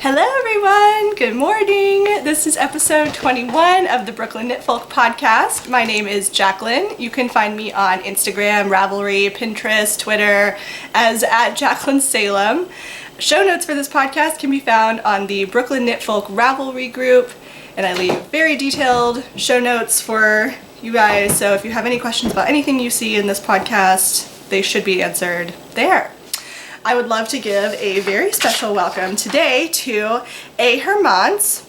Hello everyone, good morning. This is episode 21 of the Brooklyn Knitfolk podcast. My name is Jacqueline. You can find me on Instagram, Ravelry, Pinterest, Twitter as @JacquelineSalem. Show notes for this podcast can be found on the Brooklyn Knitfolk Ravelry group, and I leave very detailed show notes for you guys, so if you have any questions about anything you see in this podcast, they should be answered there. I would love to give a very special welcome today to A. Hermans,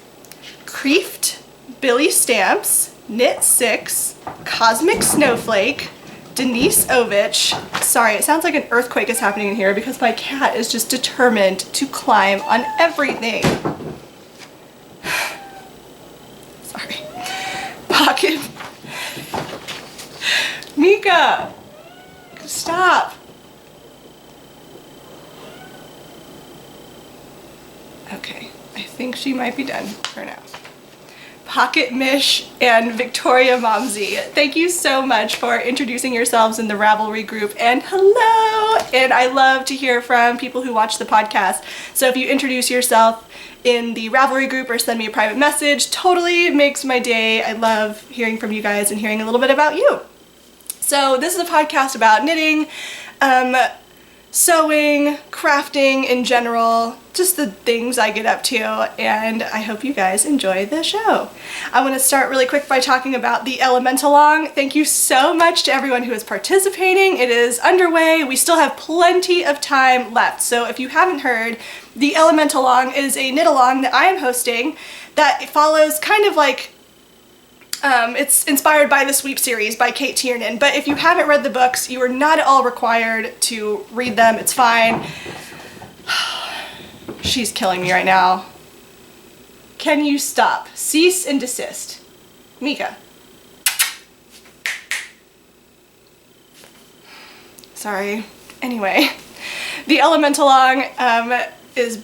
Kreeft, Billy Stamps, Knit 6, Cosmic Snowflake, Denise Ovich. Sorry, it sounds like an earthquake is happening in here because my cat is just determined to climb on everything. Sorry. Pocket. Mika, stop. Okay, I think she might be done for now. Pocket Mish and Victoria Momsey, thank you so much for introducing yourselves in the Ravelry group, and hello! And I love to hear from people who watch the podcast. So if you introduce yourself in the Ravelry group or send me a private message, totally makes my day. I love hearing from you guys and hearing a little bit about you. So this is a podcast about knitting, sewing, crafting in general, just the things I get up to, and I hope you guys enjoy the show. I want to start really quick by talking about the Elementalong. Thank you so much to everyone who is participating. It is underway. We still have plenty of time left, so if you haven't heard, the Elementalong is a knit-along that I am hosting that follows kind of like it's inspired by the Sweep series by Kate Tiernan, but if you haven't read the books, you are not at all required to read them. It's fine. She's killing me right now. Can you stop? Cease and desist. Mika. Sorry. Anyway, the Elementalong is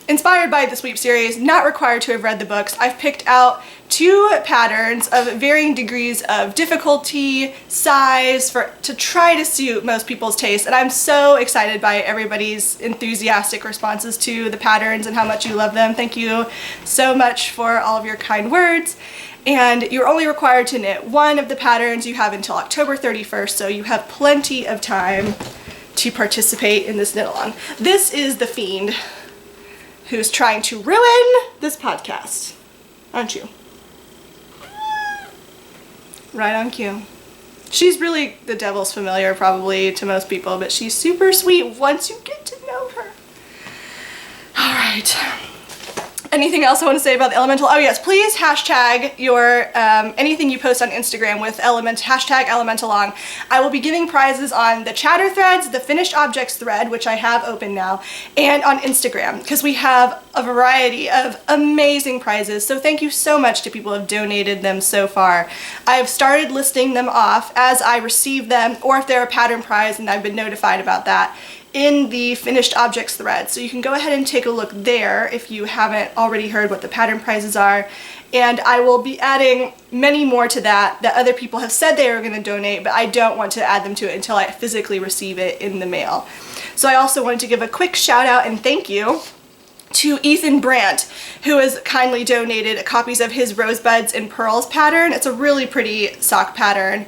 inspired by the Sweep series, not required to have read the books. I've picked out 2 patterns of varying degrees of difficulty, size, to try to suit most people's taste, and I'm so excited by everybody's enthusiastic responses to the patterns and how much you love them. Thank you so much for all of your kind words. And you're only required to knit 1 of the patterns. You have until October 31st, so you have plenty of time to participate in this knit-along. This is the fiend who's trying to ruin this podcast, aren't you? Right on cue. She's really the devil's familiar probably to most people, but she's super sweet once you get to know her. All right. Anything else I want to say about the Elemental? Oh yes, please hashtag your anything you post on Instagram with hashtag Elementalong. I will be giving prizes on the chatter threads, the finished objects thread, which I have open now, and on Instagram, because we have a variety of amazing prizes. So thank you so much to people who have donated them so far. I've started listing them off as I receive them, or if they're a pattern prize, and I've been notified about that, in the finished objects thread. So you can go ahead and take a look there if you haven't already heard what the pattern prizes are. And I will be adding many more to that other people have said they were going to donate, but I don't want to add them to it until I physically receive it in the mail. So I also wanted to give a quick shout out and thank you to Ethan Brandt, who has kindly donated copies of his Rosebuds and Pearls pattern. It's a really pretty sock pattern,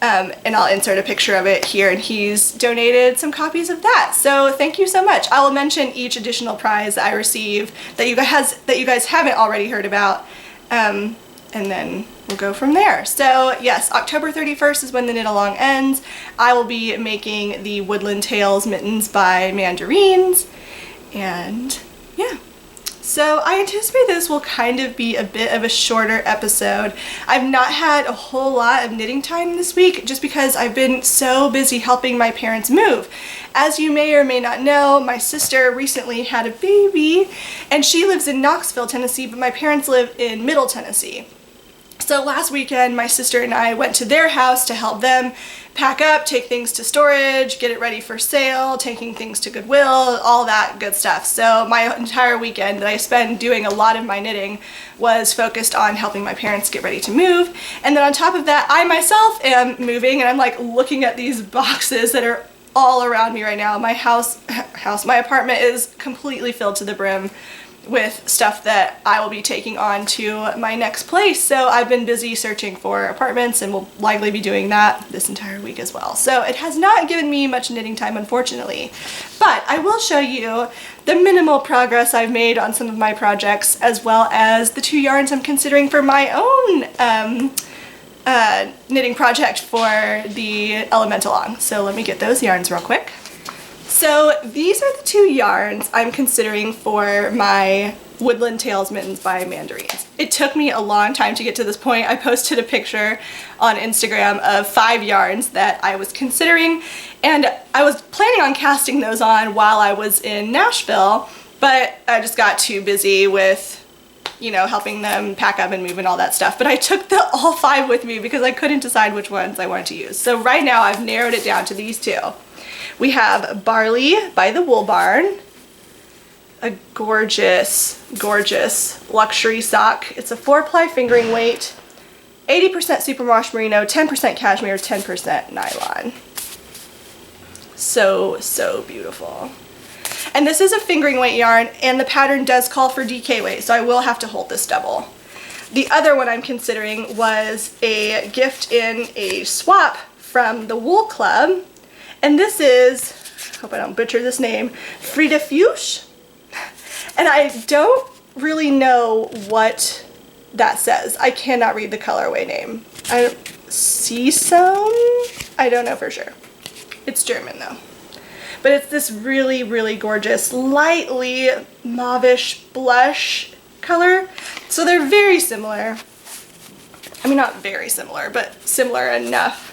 and I'll insert a picture of it here, and he's donated some copies of that. So thank you so much. I will mention each additional prize that I receive that you guys haven't already heard about, and then we'll go from there. So yes, October 31st is when the knit along ends. I will be making the Woodland Tales mittens by Mandarines, and yeah. So I anticipate this will kind of be a bit of a shorter episode. I've not had a whole lot of knitting time this week just because I've been so busy helping my parents move. As you may or may not know, my sister recently had a baby and she lives in Knoxville, Tennessee, but my parents live in Middle Tennessee. So last weekend, my sister and I went to their house to help them pack up, take things to storage, get it ready for sale, taking things to Goodwill, all that good stuff. So my entire weekend that I spent doing a lot of my knitting was focused on helping my parents get ready to move. And then on top of that, I myself am moving, and I'm like looking at these boxes that are all around me right now. My my apartment is completely filled to the brim with stuff that I will be taking on to my next place. So I've been busy searching for apartments and will likely be doing that this entire week as well. So it has not given me much knitting time, unfortunately, but I will show you the minimal progress I've made on some of my projects, as well as the 2 yarns I'm considering for my own knitting project for the Elemental Long. So let me get those yarns real quick. So these are the 2 yarns I'm considering for my Woodland Tales mittens by Mandarines. It took me a long time to get to this point. I posted a picture on Instagram of 5 yarns that I was considering, and I was planning on casting those on while I was in Nashville, but I just got too busy with, you know, helping them pack up and move and all that stuff. But I took all 5 with me because I couldn't decide which ones I wanted to use. So right now I've narrowed it down to these 2. We have Barley by the Wool Barn, a gorgeous, gorgeous luxury sock. It's a 4-ply fingering weight, 80% superwash merino, 10% cashmere, 10% nylon. So, so beautiful. And this is a fingering weight yarn, and the pattern does call for DK weight, so I will have to hold this double. The other one I'm considering was a gift in a swap from the Wool Club. And this is, hope I don't butcher this name, Frida Fuchs. And I don't really know what that says. I cannot read the colorway name. Season? I don't know for sure. It's German though. But it's this really, really gorgeous, lightly mauvish blush color. So they're very similar. I mean, not very similar, but similar enough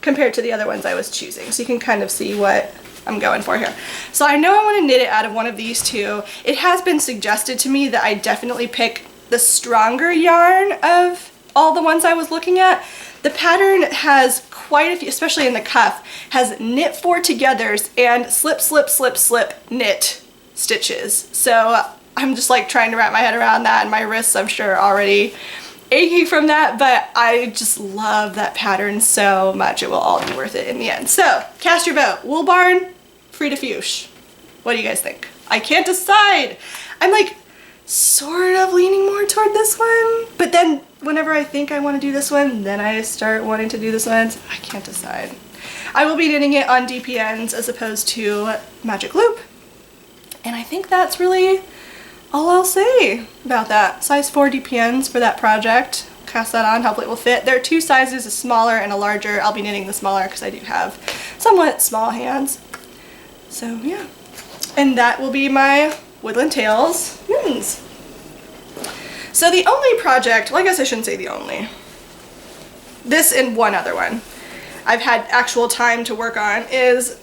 compared to the other ones I was choosing. So you can kind of see what I'm going for here. So I know I want to knit it out of one of these 2. It has been suggested to me that I definitely pick the stronger yarn of all the ones I was looking at. The pattern has quite a few, especially in the cuff, has knit 4 togethers and slip, slip, slip, slip, knit stitches. So I'm just like trying to wrap my head around that, and my wrists, I'm sure, are already aching from that, but I just love that pattern so much. It will all be worth it in the end. So cast your vote. Wool Barn, Frida Fuchs. What do you guys think? I can't decide. I'm like sort of leaning more toward this one, but then whenever I think I want to do this one, then I start wanting to do this one. I can't decide. I will be knitting it on DPNs as opposed to Magic Loop, and I think that's really all I'll say about that. Size 4 DPNs for that project. Cast that on, hopefully it will fit. There are 2 sizes, a smaller and a larger. I'll be knitting the smaller because I do have somewhat small hands. So yeah. And that will be my Woodland Tales mittens. So the only project, well I guess I shouldn't say the only. This and one other one I've had actual time to work on is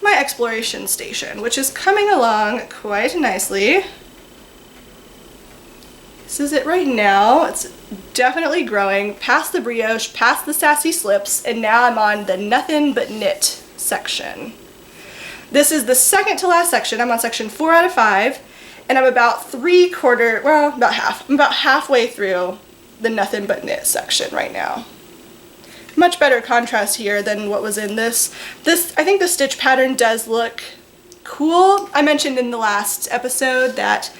my exploration station, which is coming along quite nicely. This is it right now. It's definitely growing past the brioche, past the sassy slips, and now I'm on the nothing but knit section. This is the second to last section. I'm on section 4 out of 5, and I'm about about half. I'm about halfway through the Nothing But Knit section right now. Much better contrast here than what was in this. I think the stitch pattern does look cool. I mentioned in the last episode that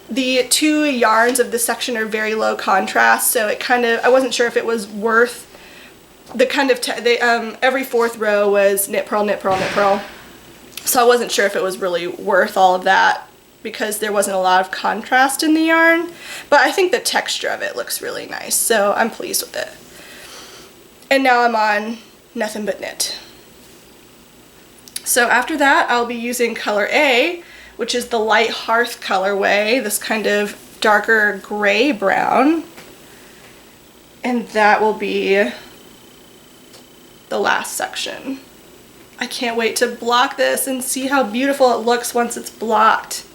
the two yarns of this section are very low contrast, so it kind of, I wasn't sure if it was worth the kind of, every fourth row was knit, purl, knit, purl, knit, purl. So I wasn't sure if it was really worth all of that because there wasn't a lot of contrast in the yarn, but I think the texture of it looks really nice, so I'm pleased with it. And now I'm on Nothing But Knit. So after that, I'll be using color A, which is the light hearth colorway, this kind of darker gray brown. And that will be the last section. I can't wait to block this and see how beautiful it looks once it's blocked.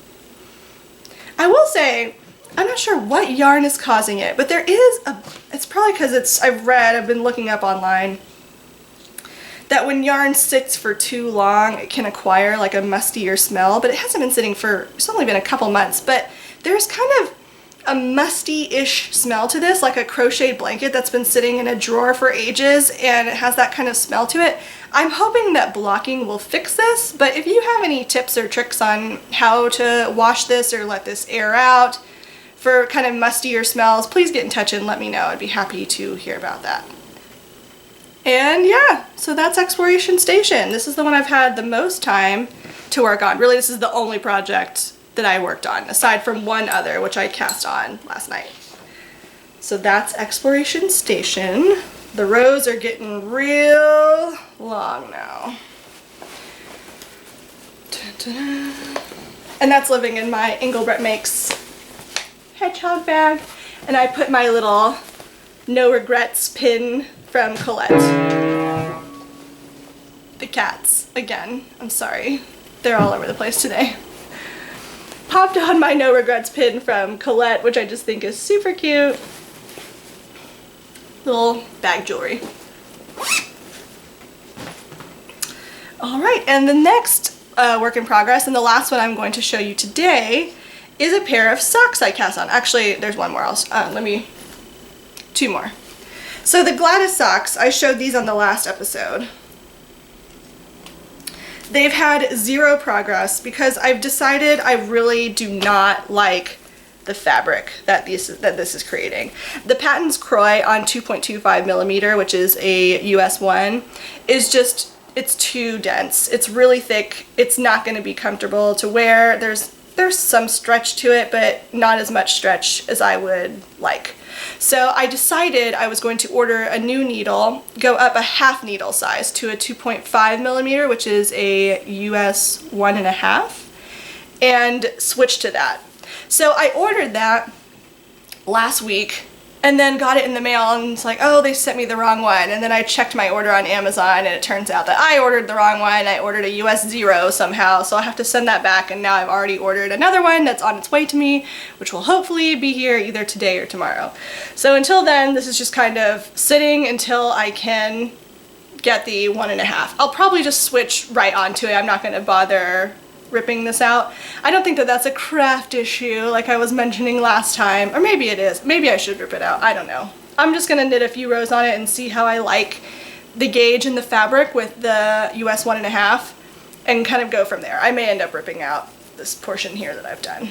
I will say, I'm not sure what yarn is causing it, but there is it's probably because I've been looking up online, that when yarn sits for too long, it can acquire like a mustier smell, but it hasn't been sitting for, it's only been a couple months, but there's kind of a musty-ish smell to this, like a crocheted blanket that's been sitting in a drawer for ages, and it has that kind of smell to it. I'm hoping that blocking will fix this, but if you have any tips or tricks on how to wash this or let this air out for kind of mustier smells, please get in touch and let me know. I'd be happy to hear about that. And yeah, so that's Exploration Station. This is the one I've had the most time to work on. Really, this is the only project that I worked on, aside from one other, which I cast on last night. So that's Exploration Station. The rows are getting real long now. Ta-da. And that's living in my Engelbrett Makes hedgehog bag. And I put my little No Regrets pin from Colette. The cats, again, I'm sorry. They're all over the place today. Popped on my No Regrets pin from Colette, which I just think is super cute. Little bag jewelry. Alright, and the next work in progress, and the last one I'm going to show you today, is a pair of socks I cast on. Actually, there's one more else. Two more. So the Gladys socks, I showed these on the last episode. They've had zero progress because I've decided I really do not like the fabric that this is creating. The Patons Croy on 2.25 millimeter, which is a US 1, is just, it's too dense. It's really thick. It's not going to be comfortable to wear. There's some stretch to it, but not as much stretch as I would like. So I decided I was going to order a new needle, go up a half needle size to a 2.5 millimeter, which is a US 1.5, and switch to that. So I ordered that last week and then got it in the mail, and it's like, oh, they sent me the wrong one. And then I checked my order on Amazon, and it turns out that I ordered the wrong one. I ordered a US 0 somehow, so I have to send that back, and now I've already ordered another one that's on its way to me, which will hopefully be here either today or tomorrow. So until then, this is just kind of sitting until I can get the 1.5. I'll probably just switch right onto it. I'm not going to bother ripping this out. I don't think that that's a craft issue like I was mentioning last time, or maybe it is. Maybe I should rip it out. I don't know. I'm just gonna knit a few rows on it and see how I like the gauge and the fabric with the US 1.5 and kind of go from there. I may end up ripping out this portion here that I've done.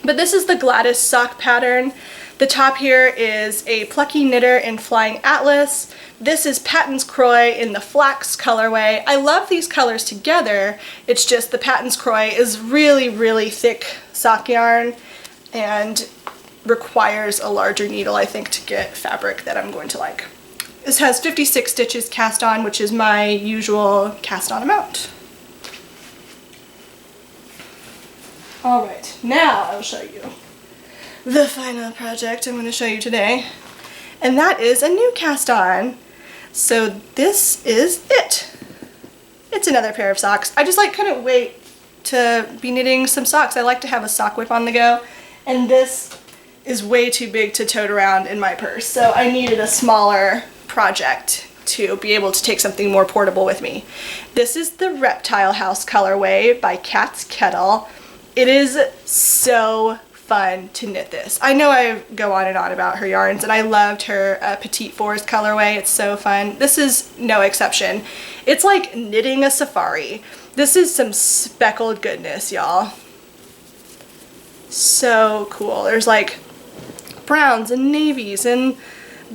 But this is the Gladys sock pattern. The top here is a Plucky Knitter in Flying Atlas. This is Patons Croy in the Flax colorway. I love these colors together. It's just the Patons Croy is really, really thick sock yarn and requires a larger needle, I think, to get fabric that I'm going to like. This has 56 stitches cast on, which is my usual cast on amount. Alright, now I'll show you the final project I'm going to show you today, and that is a new cast on. So this is it. It's another pair of socks. I just couldn't wait to be knitting some socks. I like to have a sock whip on the go, and this is way too big to tote around in my purse, so I needed a smaller project to be able to take something more portable with me. This is the Reptile House colorway by Cat's Kettle. It is so fun to knit this. I know I go on and on about her yarns, and I loved her Petite Forest colorway. It's so fun. This is no exception. It's like knitting a safari. This is some speckled goodness, y'all. So cool. There's like browns and navies and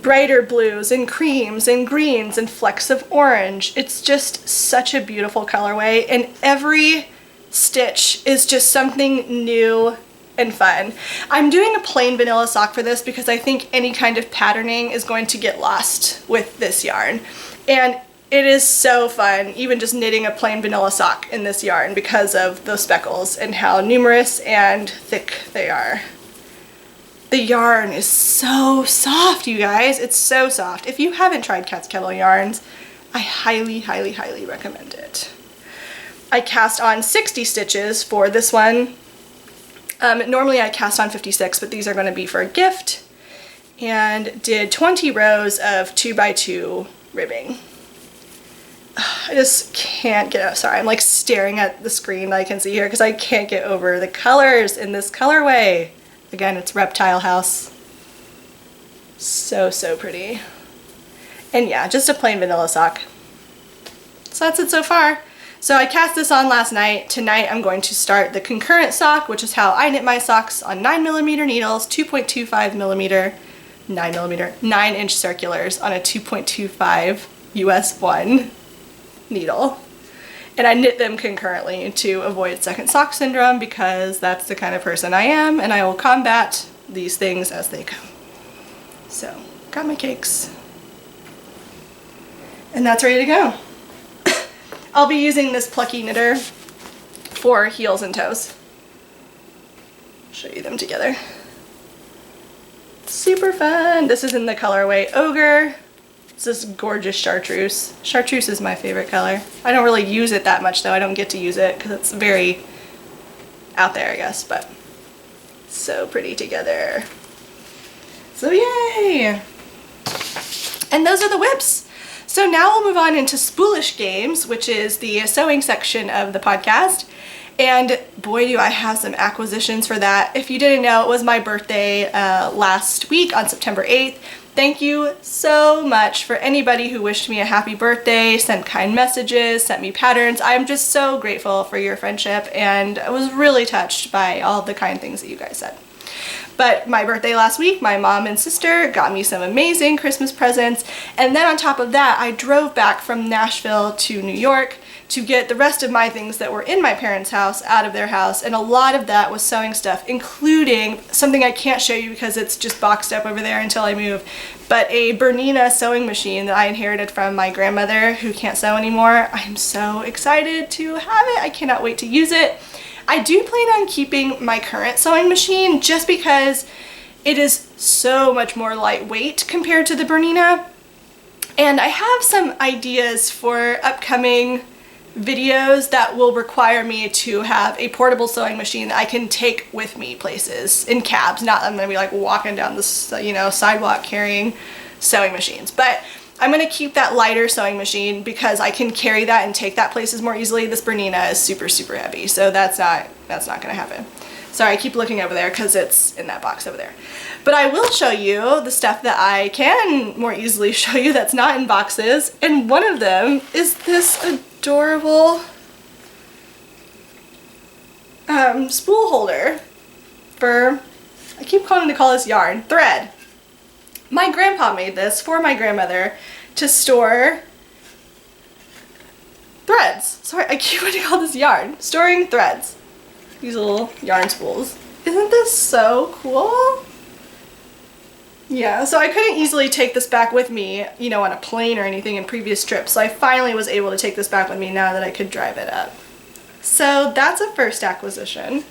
brighter blues and creams and greens and flecks of orange. It's just such a beautiful colorway, and every stitch is just something new and fun. I'm doing a plain vanilla sock for this because I think any kind of patterning is going to get lost with this yarn, and it is so fun even just knitting a plain vanilla sock in this yarn because of the speckles and how numerous and thick they are. The yarn is so soft, you guys. It's so soft. If you haven't tried Cat's Kettle yarns, I highly, highly, highly recommend it. I cast on 60 stitches for this one. Normally I cast on 56, but these are going to be for a gift, and did 20 rows of 2x2 ribbing. I just can't get out. Sorry, I'm like staring at the screen that I can see here because I can't get over the colors in this colorway. Again, it's Reptile House. So, so pretty. And yeah, just a plain vanilla sock. So that's it so far. So I cast this on last night. Tonight I'm going to start the concurrent sock, which is how I knit my socks, on 9mm needles, 2.25mm, 9-inch circulars on a 2.25 US 1 needle. And I knit them concurrently to avoid second sock syndrome because that's the kind of person I am, and I will combat these things as they come. So, got my cakes. And that's ready to go. I'll be using this plucky knitter for heels and toes. I'll show you them together. Super fun. This is in the colorway Ogre. It's this gorgeous chartreuse. Chartreuse is my favorite color. I don't really use it that much though. I don't get to use it because it's very out there, I guess, but so pretty together. So yay! And those are the whips. So now we'll move on into Spoolish Games, which is the sewing section of the podcast. And boy, do I have some acquisitions for that. If you didn't know, it was my birthday last week on September 8th. Thank you so much for anybody who wished me a happy birthday, sent kind messages, sent me patterns. I'm just so grateful for your friendship, and I was really touched by all the kind things that you guys said. But my birthday last week, my mom and sister got me some amazing Christmas presents, and then on top of that, I drove back from Nashville to New York to get the rest of my things that were in my parents' house out of their house, and a lot of that was sewing stuff, including something I can't show you because it's just boxed up over there until I move, but a Bernina sewing machine that I inherited from my grandmother who can't sew anymore. I'm so excited to have it. I cannot wait to use it. I do plan on keeping my current sewing machine just because it is so much more lightweight compared to the Bernina, and I have some ideas for upcoming videos that will require me to have a portable sewing machine that I can take with me places in cabs. Not that I'm gonna be like walking down the, you know, sidewalk carrying sewing machines, but I'm gonna keep that lighter sewing machine because I can carry that and take that places more easily. This Bernina is super, super heavy, so that's not gonna happen. Sorry, I keep looking over there because it's in that box over there. But I will show you the stuff that I can more easily show you that's not in boxes, and one of them is this adorable spool holder for, I keep calling this yarn, thread. My grandpa made this for my grandmother to store threads. Sorry, I keep wanting to call this yarn. Storing threads. These little yarn spools. Isn't this so cool? Yeah, so I couldn't easily take this back with me, you know, on a plane or anything in previous trips, so I finally was able to take this back with me now that I could drive it up. So that's a first acquisition.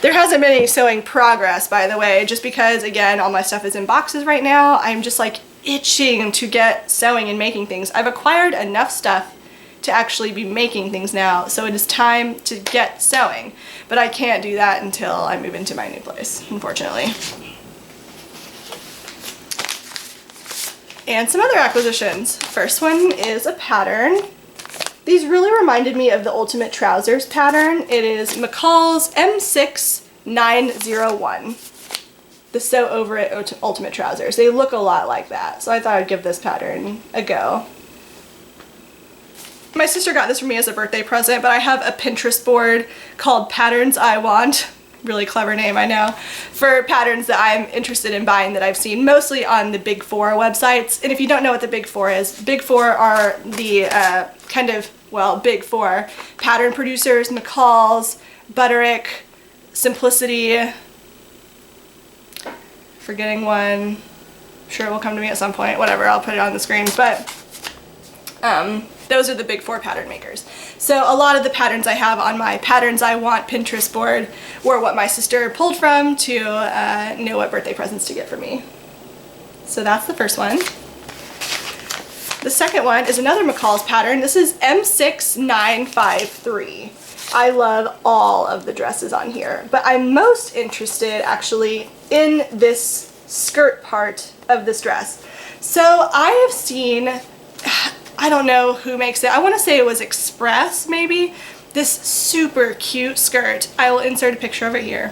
There hasn't been any sewing progress, by the way, just because, again, all my stuff is in boxes right now. I'm just like itching to get sewing and making things. I've acquired enough stuff to actually be making things now, so it is time to get sewing. But I can't do that until I move into my new place, unfortunately. And some other acquisitions. First one is a pattern. These really reminded me of the Ultimate Trousers pattern. It is McCall's M6 901. The Sew Over It Ultimate Trousers. They look a lot like that, so I thought I'd give this pattern a go. My sister got this for me as a birthday present, but I have a Pinterest board called Patterns I Want. Really clever name, I know. For patterns that I'm interested in buying that I've seen mostly on the Big Four websites. And if you don't know what the Big Four is, Big Four are the Big Four pattern producers: McCall's, Butterick, Simplicity, forgetting one. I'm sure it will come to me at some point. Whatever, I'll put it on the screen. But those are the Big Four pattern makers. So a lot of the patterns I have on my Patterns I Want Pinterest board were what my sister pulled from to know what birthday presents to get for me. So that's the first one. The second one is another McCall's pattern. This is M6953. I love all of the dresses on here, but I'm most interested actually in this skirt part of this dress. So I have seen, I don't know who makes it. I want to say it was Express, maybe. This super cute skirt. I will insert a picture of it here.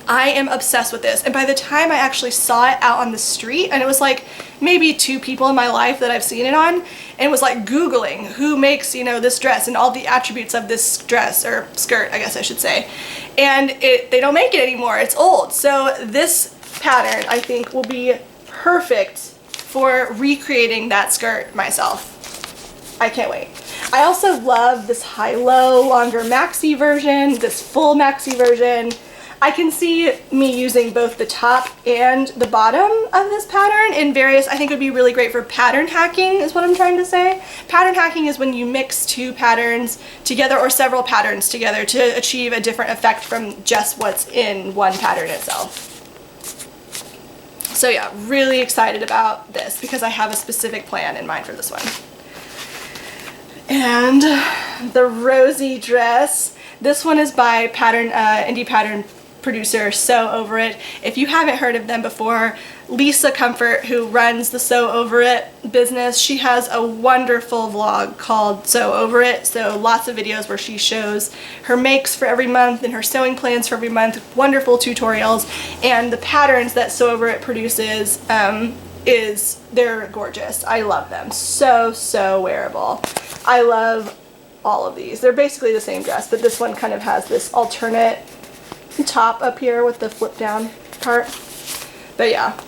I am obsessed with this. And by the time I actually saw it out on the street, and it was like maybe 2 people in my life that I've seen it on, and it was like Googling who makes, you know, this dress and all the attributes of this dress, or skirt, I guess I should say. And they don't make it anymore. It's old. So this pattern, I think, will be perfect for recreating that skirt myself. I can't wait. I also love this high-low, longer maxi version, this full maxi version. I can see me using both the top and the bottom of this pattern in various, I think it would be really great for pattern hacking is what I'm trying to say. Pattern hacking is when you mix 2 patterns together or several patterns together to achieve a different effect from just what's in one pattern itself. So yeah, really excited about this because I have a specific plan in mind for this one. And the Rosie dress. This one is by indie pattern producer Sew Over It. If you haven't heard of them before, Lisa Comfort, who runs the Sew Over It business, she has a wonderful vlog called Sew Over It. So lots of videos where she shows her makes for every month and her sewing plans for every month, wonderful tutorials, and the patterns that Sew Over It produces they're gorgeous. I love them. So wearable. I love all of these. They're basically the same dress, but this one kind of has this alternate top up here with the flip down part. But yeah,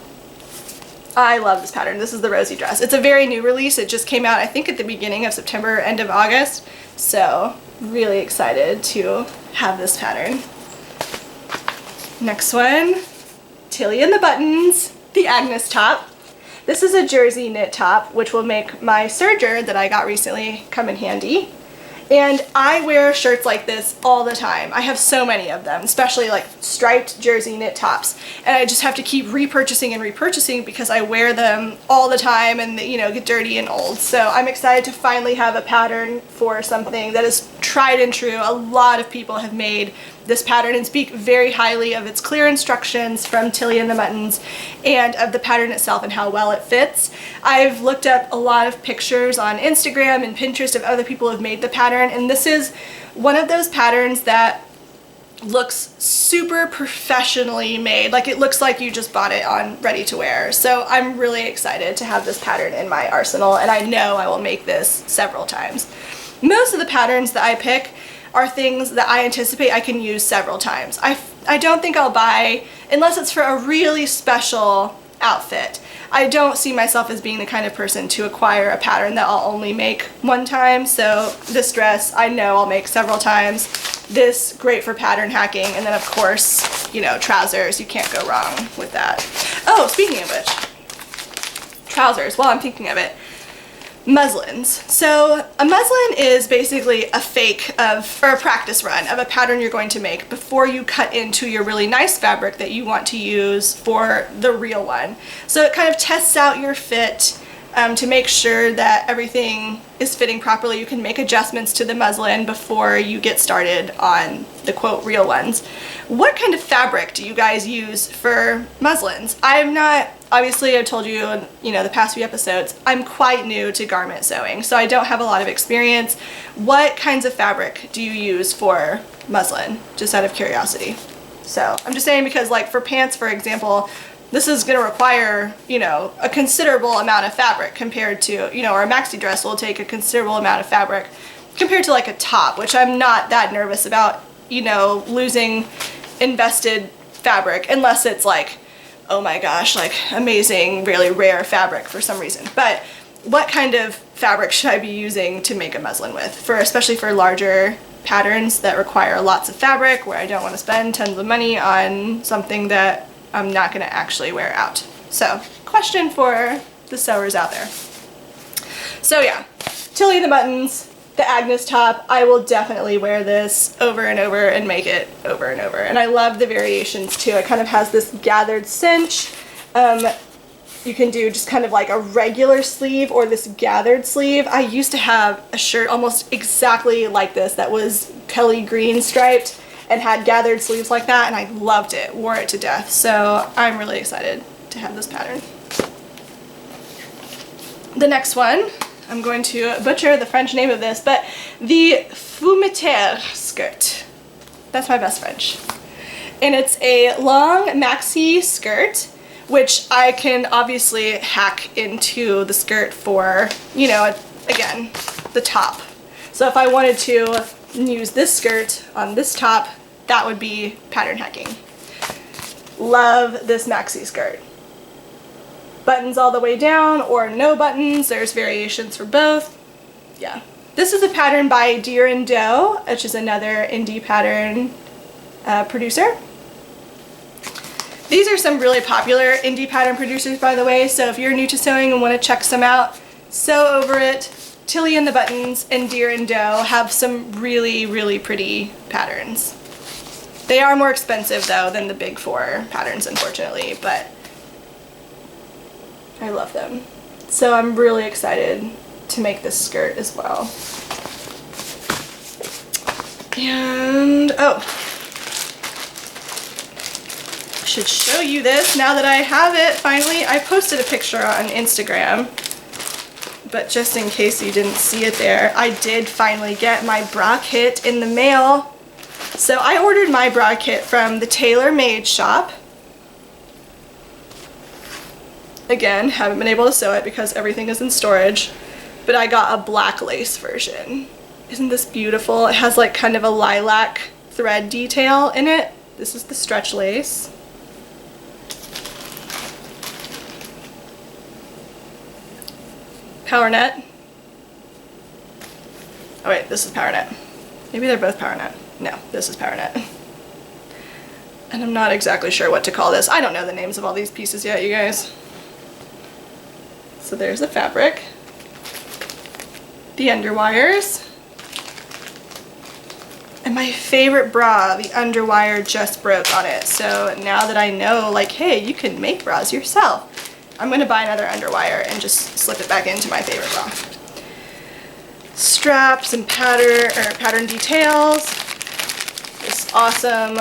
I love this pattern. This is the Rosie dress. It's a very new release. It just came out, I think, at the beginning of September, end of August. So really excited to have this pattern. Next one, Tilly and the Buttons, the Agnes top. This is a jersey knit top, which will make my serger that I got recently come in handy. And I wear shirts like this all the time. I have so many of them, especially like striped jersey knit tops. And I just have to keep repurchasing and repurchasing because I wear them all the time and they, you know, get dirty and old. So I'm excited to finally have a pattern for something that is tried and true. A lot of people have made this pattern and speak very highly of its clear instructions from Tilly and the Buttons and of the pattern itself and how well it fits. I've looked up a lot of pictures on Instagram and Pinterest of other people who have made the pattern, and this is one of those patterns that looks super professionally made. Like, it looks like you just bought it on ready to wear. So I'm really excited to have this pattern in my arsenal, and I know I will make this several times. Most of the patterns that I pick are things that I anticipate I can use several times. I don't think I'll buy, unless it's for a really special outfit. I don't see myself as being the kind of person to acquire a pattern that I'll only make one time. So this dress, I know I'll make several times. This, great for pattern hacking. And then of course, you know, trousers, you can't go wrong with that. Oh, speaking of which, trousers, while I'm thinking of it, muslins. So a muslin is basically a fake of, or a practice run of a pattern you're going to make before you cut into your really nice fabric that you want to use for the real one. So it kind of tests out your fit to make sure that everything is fitting properly. You can make adjustments to the muslin before you get started on the quote real ones. What kind of fabric do you guys use for muslins? I'm not, obviously I've told you in, you know, the past few episodes, I'm quite new to garment sewing, so I don't have a lot of experience. What kinds of fabric do you use for muslin, just out of curiosity? So I'm just saying because like for pants, for example, this is going to require, you know, a considerable amount of fabric compared to, you know, or a maxi dress will take a considerable amount of fabric compared to like a top, which I'm not that nervous about, you know, losing invested fabric unless it's like, oh my gosh, like amazing, really rare fabric for some reason. But what kind of fabric should I be using to make a muslin with, for especially for larger patterns that require lots of fabric where I don't want to spend tons of money on something that I'm not going to actually wear out. So, question for the sewers out there. So yeah, Tilly the buttons, the Agnes top, I will definitely wear this over and over and make it over and over. And I love the variations too. It kind of has this gathered cinch. You can do just kind of like a regular sleeve or this gathered sleeve. I used to have a shirt almost exactly like this that was Kelly green striped and had gathered sleeves like that, and I loved it, wore it to death. So I'm really excited to have this pattern. The next one, I'm going to butcher the French name of this, but the Fumitaire skirt. That's my best French. And it's a long maxi skirt, which I can obviously hack into the skirt for, you know, again, the top. So if I wanted to use this skirt on this top, that would be pattern hacking. Love this maxi skirt. Buttons all the way down or no buttons. There's variations for both. Yeah. This is a pattern by Deer and Doe, which is another indie pattern producer. These are some really popular indie pattern producers, by the way, so if you're new to sewing and want to check some out, Sew Over It, Tilly and the Buttons, and Deer and Doe have some really, really pretty patterns. They are more expensive though than the big four patterns, unfortunately, but I love them. So I'm really excited to make this skirt as well. And, oh, I should show you this now that I have it finally. I posted a picture on Instagram, but just in case you didn't see it there, I did finally get my bra kit in the mail. So I ordered my bra kit from the Tailor Made shop. Again, haven't been able to sew it because everything is in storage, but I got a black lace version. Isn't this beautiful? It has like kind of a lilac thread detail in it. This is the stretch lace. Power net. Oh wait, this is power net. Maybe they're both power net. No, this is power net. And I'm not exactly sure what to call this. I don't know the names of all these pieces yet, you guys. So there's the fabric, the underwires, and my favorite bra, the underwire just broke on it. So now that I know, like, hey, you can make bras yourself, I'm going to buy another underwire and just slip it back into my favorite bra. Straps and pattern details. This awesome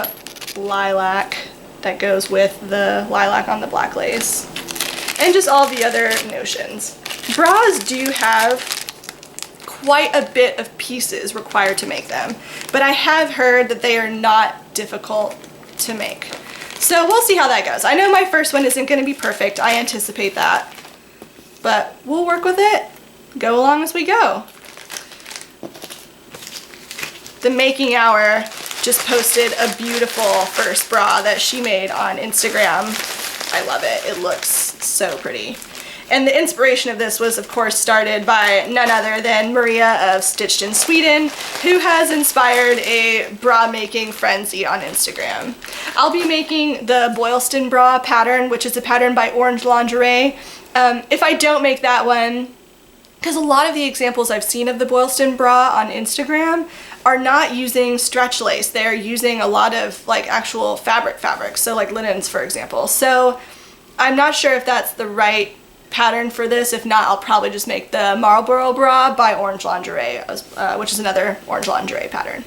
lilac that goes with the lilac on the black lace. And just all the other notions. Bras do have quite a bit of pieces required to make them, but I have heard that they are not difficult to make. So we'll see how that goes. I know my first one isn't going to be perfect. I anticipate that. But we'll work with it. Go along as we go. The Making Hour just posted a beautiful first bra that she made on Instagram. I love it. It looks so pretty. And the inspiration of this was, of course, started by none other than Maria of Stitched in Sweden, who has inspired a bra making frenzy on Instagram. I'll be making the Boylston bra pattern, which is a pattern by Orange Lingerie. If I don't make that one, because a lot of the examples I've seen of the Boylston bra on Instagram are not using stretch lace. They're using a lot of like actual fabric, so like linens, for example. So I'm not sure if that's the right pattern for this. If not, I'll probably just make the Marlboro bra by Orange Lingerie, which is another Orange Lingerie pattern.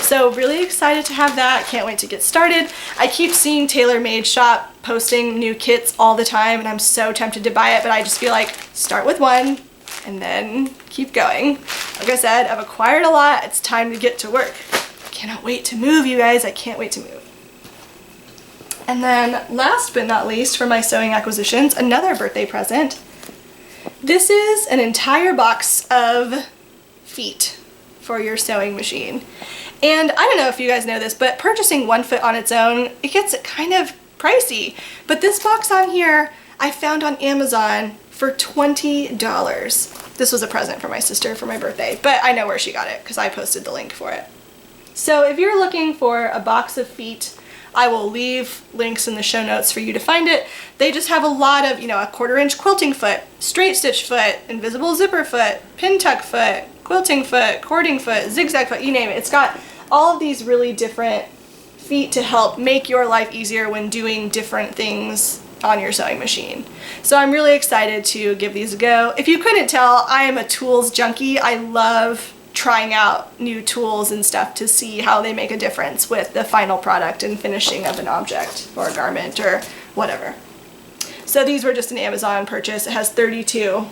So really excited to have that. Can't wait to get started. I keep seeing Tailor Made shop posting new kits all the time, and I'm so tempted to buy it, but I just feel like start with one and then keep going. Like I said, I've acquired a lot. It's time to get to work. Cannot wait to move, you guys. I can't wait to move. And then last but not least for my sewing acquisitions, another birthday present. This is an entire box of feet for your sewing machine. And I don't know if you guys know this, but purchasing one foot on its own, it gets kind of pricey. But this box on here, I found on Amazon for $20. This was a present for my sister for my birthday, but I know where she got it because I posted the link for it. So if you're looking for a box of feet, I will leave links in the show notes for you to find it. They just have a lot of, a 1/4 inch quilting foot, straight stitch foot, invisible zipper foot, pin tuck foot, quilting foot, cording foot, zigzag foot, you name it. It's got all of these really different feet to help make your life easier when doing different things on your sewing machine. So I'm really excited to give these a go. If you couldn't tell, I am a tools junkie. I love trying out new tools and stuff to see how they make a difference with the final product and finishing of an object or a garment or whatever. So these were just an Amazon purchase. It has 32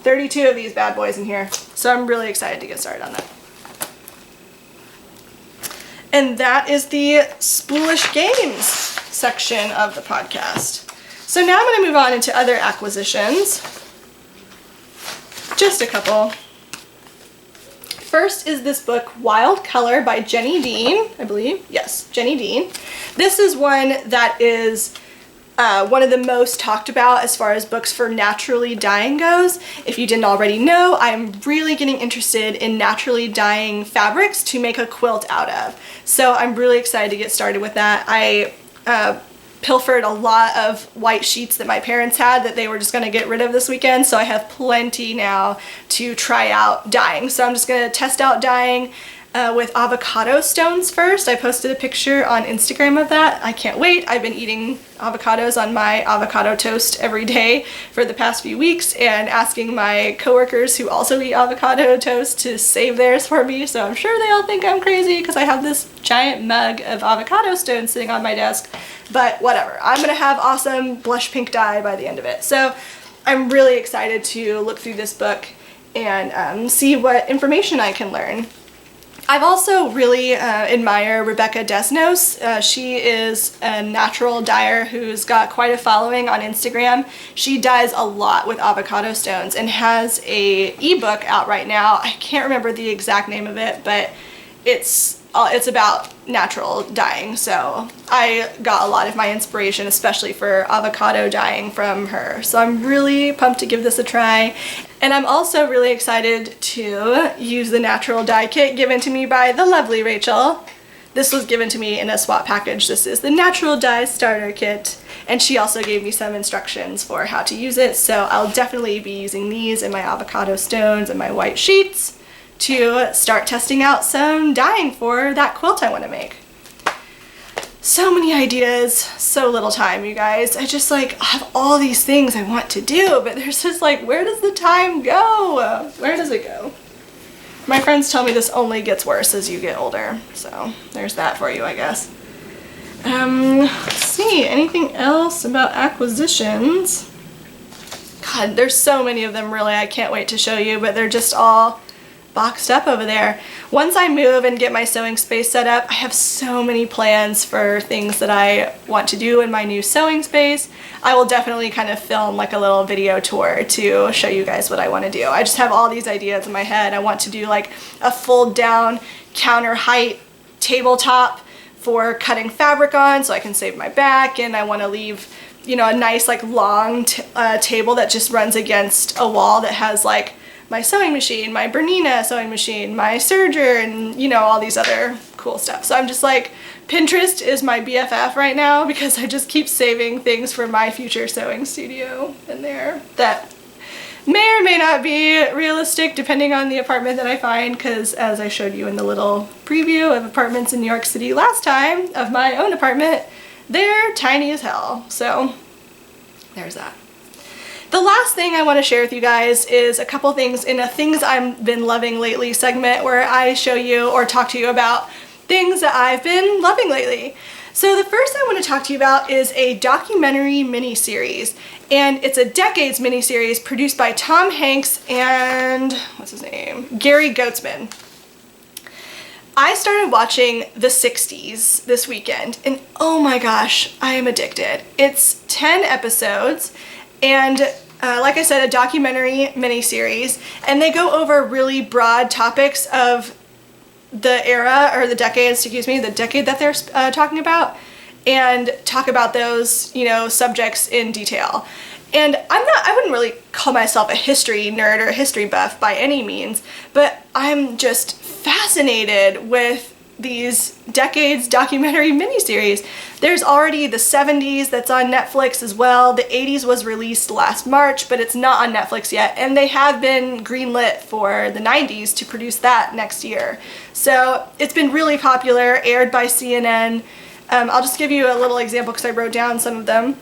of these bad boys in here. So I'm really excited to get started on that. And that is the Spoolish Games section of the podcast. So now I'm going to move on into other acquisitions. Just a couple. First is this book, Wild Color by Jenny Dean, I believe. Yes, Jenny Dean. This is one that is one of the most talked about as far as books for naturally dyeing goes. If you didn't already know, I'm really getting interested in naturally dyeing fabrics to make a quilt out of. So I'm really excited to get started with that. I pilfered a lot of white sheets that my parents had that they were just going to get rid of this weekend, so I have plenty now to try out dyeing. So I'm just going to test out dyeing with avocado stones first. I posted a picture on Instagram of that. I can't wait. I've been eating avocados on my avocado toast every day for the past few weeks and asking my coworkers who also eat avocado toast to save theirs for me. So I'm sure they all think I'm crazy because I have this giant mug of avocado stones sitting on my desk, but whatever. I'm gonna have awesome blush pink dye by the end of it. So I'm really excited to look through this book and see what information I can learn. I've also really admire Rebecca Desnos. She is a natural dyer who's got quite a following on Instagram. She dyes a lot with avocado stones and has a ebook out right now. I can't remember the exact name of it, but it's about natural dyeing. So I got a lot of my inspiration, especially for avocado dyeing, from her. So I'm really pumped to give this a try. And I'm also really excited to use the natural dye kit given to me by the lovely Rachel. This was given to me in a swap package. This is the natural dye starter kit. And she also gave me some instructions for how to use it. So I'll definitely be using these in my avocado stones and my white sheets to start testing out some dyeing for that quilt I want to make. So many ideas, so little time, you guys. I just have all these things I want to do, but there's just where does the time go? Where does it go? My friends tell me this only gets worse as you get older, so there's that for you, I guess. Let's see, anything else about acquisitions? God, there's so many of them, really. I can't wait to show you, but they're just all boxed up over there. Once I move and get my sewing space set up, I have so many plans for things that I want to do in my new sewing space. I will definitely kind of film a little video tour to show you guys what I want to do. I just have all these ideas in my head. I want to do a fold down counter height tabletop for cutting fabric on so I can save my back, and I want to leave a nice long table that just runs against a wall that has my sewing machine, my Bernina sewing machine, my serger, and all these other cool stuff. So I'm just Pinterest is my BFF right now because I just keep saving things for my future sewing studio in there that may or may not be realistic depending on the apartment that I find, because as I showed you in the little preview of apartments in New York City last time of my own apartment, they're tiny as hell. So there's that. The last thing I want to share with you guys is a couple things in a Things I've Been Loving Lately segment where I show you or talk to you about things that I've been loving lately. So the first I want to talk to you about is a documentary miniseries, and it's a Decades miniseries produced by Tom Hanks and, what's his name? Gary Goatsman. I started watching the 60s this weekend, and oh my gosh, I am addicted. It's 10 episodes, and like I said, a documentary miniseries, and they go over really broad topics of the era, or the decade, excuse me, the decade that they're talking about, and talk about those, you know, subjects in detail. And I wouldn't really call myself a history nerd or a history buff by any means, but I'm just fascinated with these decades documentary miniseries. There's already the 70s that's on Netflix as well. The 80s was released last March, but it's not on Netflix yet, and they have been greenlit for the 90s to produce that next year. So it's been really popular, aired by CNN. I'll just give you a little example because I wrote down some of them.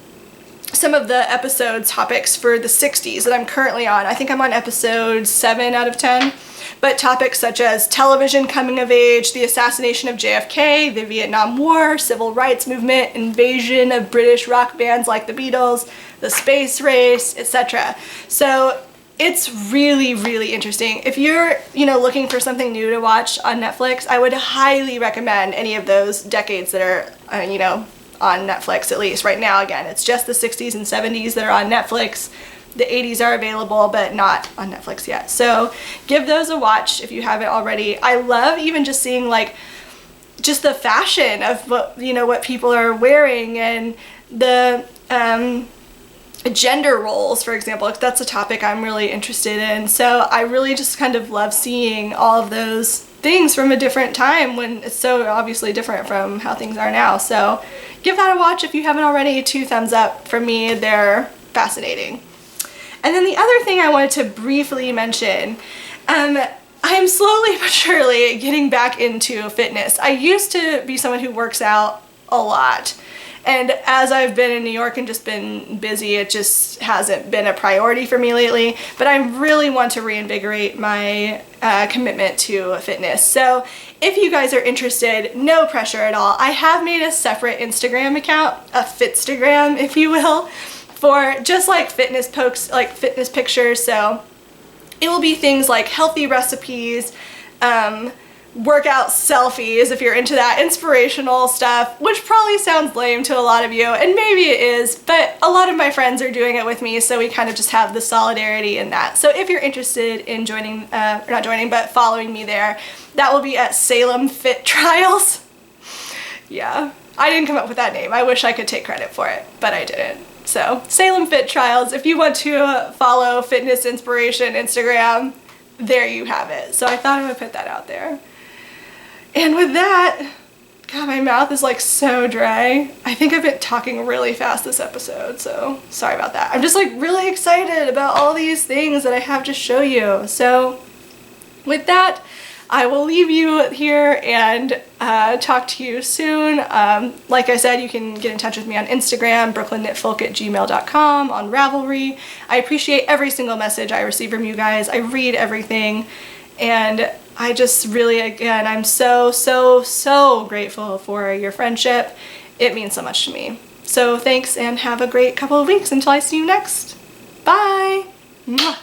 Some of the episode topics for the 60s that I'm currently on. I think I'm on episode 7 out of 10. But topics such as television coming of age, the assassination of JFK, the Vietnam War, civil rights movement, invasion of British rock bands like the Beatles, the space race, etc. So it's really, really interesting. If you're, you know, looking for something new to watch on Netflix, I would highly recommend any of those decades that are, you know, on Netflix, at least right now. Again, it's just the 60s and 70s that are on Netflix. The 80s are available, but not on Netflix yet. So give those a watch if you haven't already. I love even just seeing like just the fashion of what, you know, what people are wearing, and the gender roles, for example. That's a topic I'm really interested in. So I really just kind of love seeing all of those things from a different time when it's so obviously different from how things are now. So give that a watch if you haven't already. 2 thumbs up from me. They're fascinating. And then the other thing I wanted to briefly mention, I'm slowly but surely getting back into fitness. I used to be someone who works out a lot, and as I've been in New York and just been busy, it just hasn't been a priority for me lately, but I really want to reinvigorate my commitment to fitness. So if you guys are interested, no pressure at all. I have made a separate Instagram account, a Fitstagram, if you will, for just like fitness posts, like fitness pictures. So it will be things like healthy recipes, workout selfies if you're into that, inspirational stuff, which probably sounds lame to a lot of you, and maybe it is, but a lot of my friends are doing it with me, so we kind of just have the solidarity in that. So if you're interested in joining, or not joining, but following me there, that will be at Salem Fit Trials. Yeah, I didn't come up with that name. I wish I could take credit for it, but I didn't. So Salem Fit Trials, if you want to follow fitness inspiration Instagram, there you have it. So I thought I would put that out there. And with that, God, my mouth is like so dry. I think I've been talking really fast this episode, so sorry about that. I'm just like really excited about all these things that I have to show you. So with that, I will leave you here and talk to you soon. Like I said, you can get in touch with me on Instagram, brooklynknitfolk@gmail.com, on Ravelry. I appreciate every single message I receive from you guys. I read everything, and I just really, again, I'm so, so, so grateful for your friendship. It means so much to me. So thanks, and have a great couple of weeks until I see you next. Bye! Mwah.